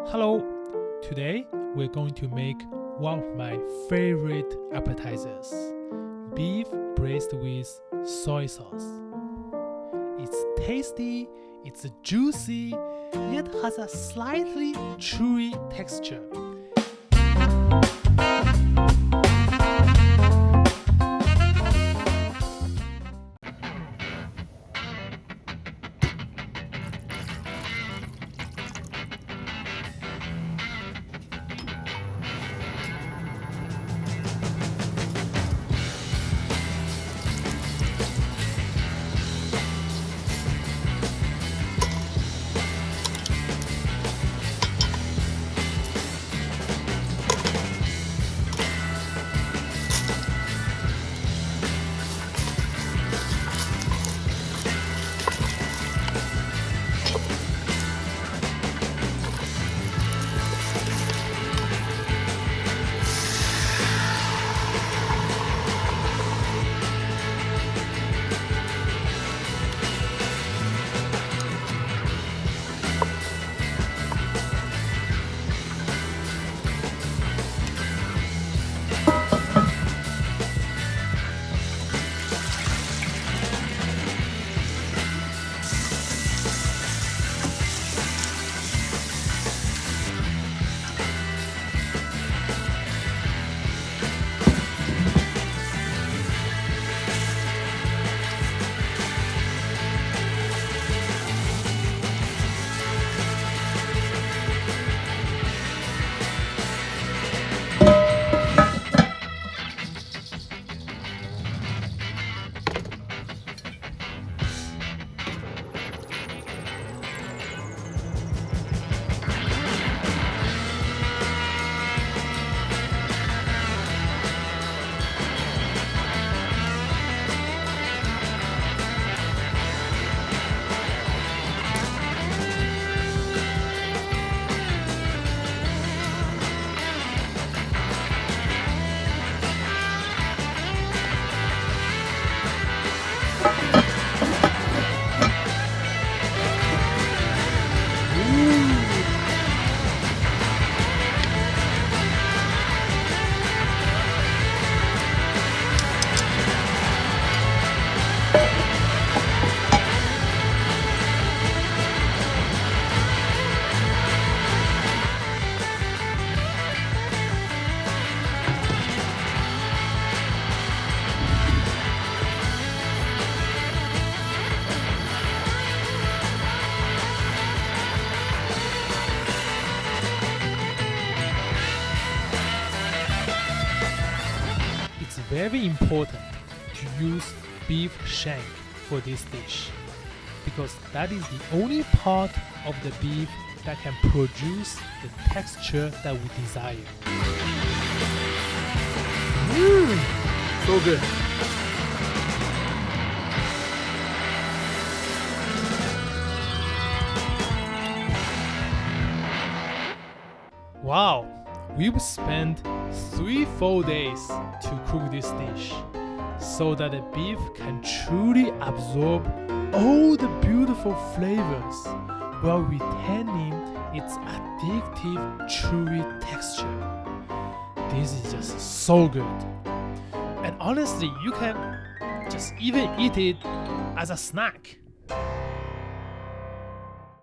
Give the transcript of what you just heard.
Hello! Today we're going to make one of my favorite appetizers, beef braised with soy sauce. It's tasty, it's juicy, yet has a slightly chewy texture. It's very important to use beef shank for this dish because that is the only part of the beef that can produce the texture that we desire. So good. Wow, we've spent 3 full days to cook this dish so that the beef can truly absorb all the beautiful flavors while retaining its addictive, chewy texture. This is just so good. And honestly, you can just even eat it as a snack.